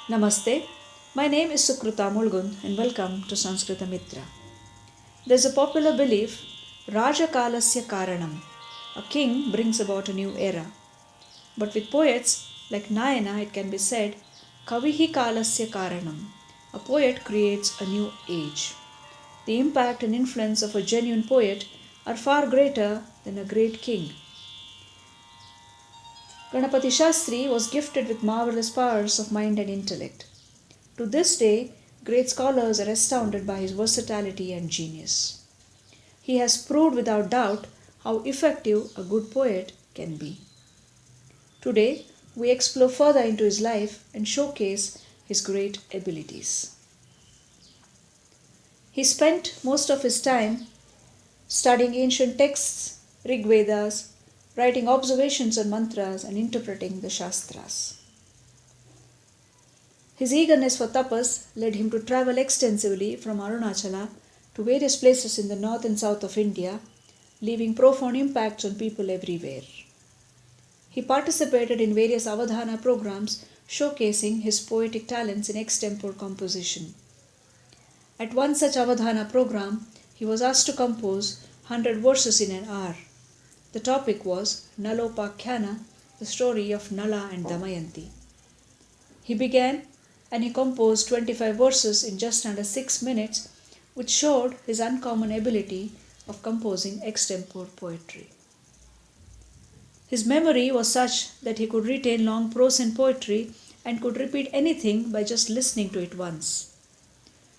Namaste. My name is Sukruta Mulgun and welcome to Sanskrita Mitra. There's a popular belief Raja Kalasya Karanam. A king brings about a new era. But with poets like Nayana, it can be said Kavihi Kalasya Karanam. A poet creates a new age. The impact and influence of a genuine poet are far greater than a great king. Ganapati Shastri was gifted with marvelous powers of mind and intellect. To this day, great scholars are astounded by his versatility and genius. He has proved without doubt how effective a good poet can be. Today, we explore further into his life and showcase his great abilities. He spent most of his time studying ancient texts, Rig Vedas, writing observations on mantras, and interpreting the Shastras. His eagerness for tapas led him to travel extensively from Arunachala to various places in the north and south of India, leaving profound impacts on people everywhere. He participated in various Avadhana programs showcasing his poetic talents in extempore composition. At one such Avadhana program, he was asked to compose 100 verses in an hour. The topic was Nalopakhana, the story of Nala and Damayanti. He began and he composed 25 verses in just under 6 minutes, which showed his uncommon ability of composing extempore poetry. His memory was such that he could retain long prose and poetry and could repeat anything by just listening to it once.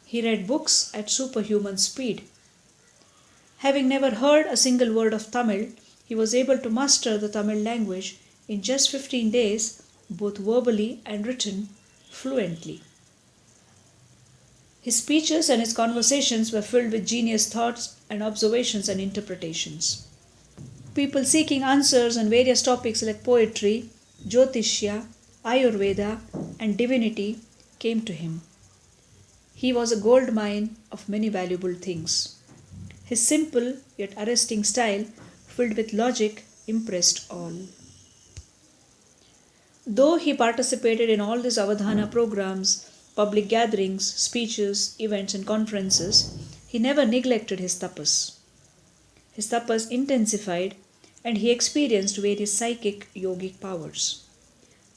He read books at superhuman speed. Having never heard a single word of Tamil, he was able to master the Tamil language in just 15 days, both verbally and written fluently. His speeches and his conversations were filled with genius thoughts and observations and interpretations. People seeking answers on various topics like poetry, Jyotishya, Ayurveda, and divinity came to him. He was a gold mine of many valuable things. His simple yet arresting style, filled with logic, impressed all. Though he participated in all these Avadhana programs, public gatherings, speeches, events, and conferences, he never neglected his tapas. His tapas intensified and he experienced various psychic yogic powers.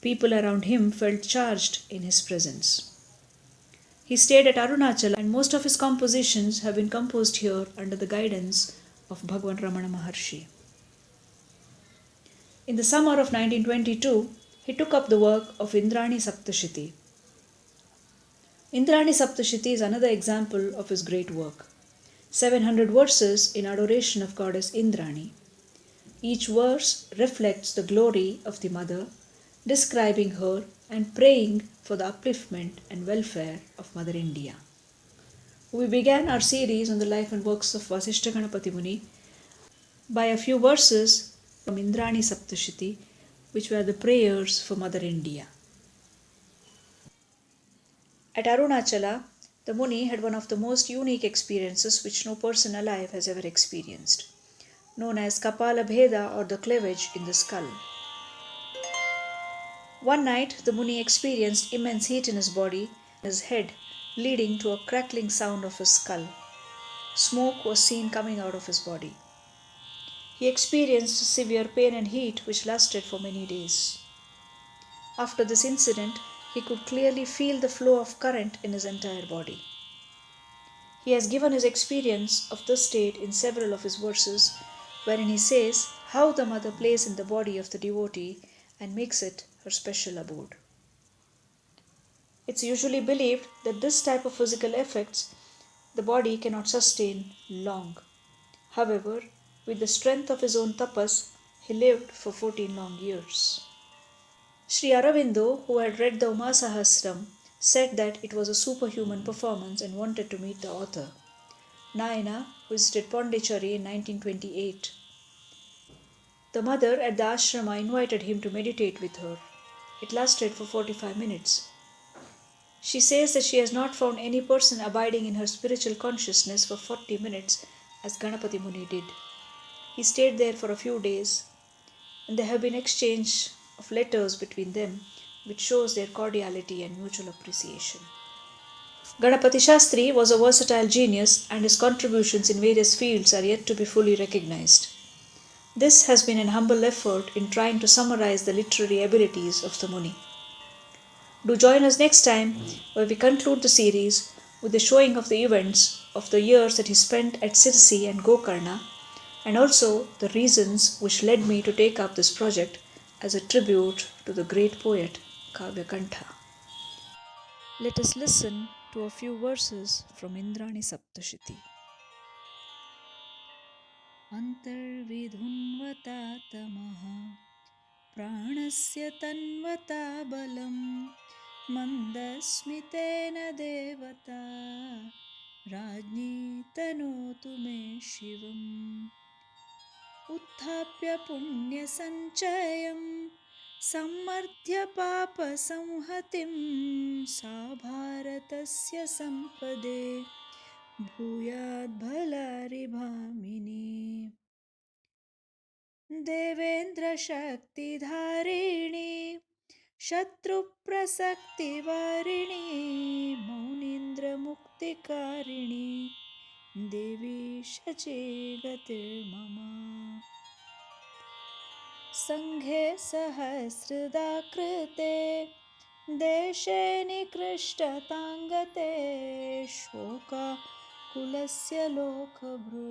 People around him felt charged in his presence. He stayed at Arunachala and most of his compositions have been composed here under the guidance of Bhagwan Ramana Maharshi. In the summer of 1922, he took up the work of Indrani Saptashiti. Indrani Saptashiti is another example of his great work. 700 verses in adoration of goddess Indrani. Each verse reflects the glory of the mother, describing her and praying for the upliftment and welfare of Mother India. We began our series on the life and works of Vasishtha Ganapati Muni by a few verses from Indrani Saptashiti, which were the prayers for Mother India. At Arunachala, the Muni had one of the most unique experiences which no person alive has ever experienced, known as Kapala Bheda or the cleavage in the skull. One night, the Muni experienced immense heat in his body, his head, leading to a crackling sound of his skull. Smoke was seen coming out of his body. He experienced severe pain and heat which lasted for many days. After this incident, he could clearly feel the flow of current in his entire body. He has given his experience of this state in several of his verses, wherein he says how the mother plays in the body of the devotee and makes it her special abode. It's usually believed that this type of physical effects the body cannot sustain long. However, with the strength of his own tapas, he lived for 14 long years. Sri Aurobindo, who had read the Umasahasram, said that it was a superhuman performance and wanted to meet the author. Nayana visited Pondicherry in 1928. The mother at the ashrama invited him to meditate with her. It lasted for 45 minutes. She says that she has not found any person abiding in her spiritual consciousness for 40 minutes as Ganapati Muni did. He stayed there for a few days, and there have been exchange of letters between them, which shows their cordiality and mutual appreciation. Ganapati Shastri was a versatile genius, and his contributions in various fields are yet to be fully recognized. This has been an humble effort in trying to summarize the literary abilities of the Muni. Do join us next time where we conclude the series with the showing of the events of the years that he spent at Sirsi and Gokarna, and also the reasons which led me to take up this project as a tribute to the great poet Kavya Kantha. Let us listen to a few verses from Indrani Saptashiti. Antarvidhunvata tamaha प्राणस्य तन्वता बलं मन्दस्मितेन देवता राज्ञी तनोतु मे शिवम् उत्थाप्य पुण्यसञ्चयं सम्मर्ध्य पापसंहतिं सा भारतस्य सम्पदे भूयाद्भलारिभामिनी देवेन्द्रशक्तिधारिणी शत्रुप्रसक्तिवारिणी मौनीन्द्रमुक्तिकारिणी देवी शचीगतिर्मम सङ्घे सहस्रदा कृते देशे निकृष्टताङ्गते शोकाकुलस्य लोकभृ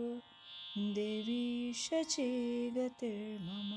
देवी शचीगतिर्मम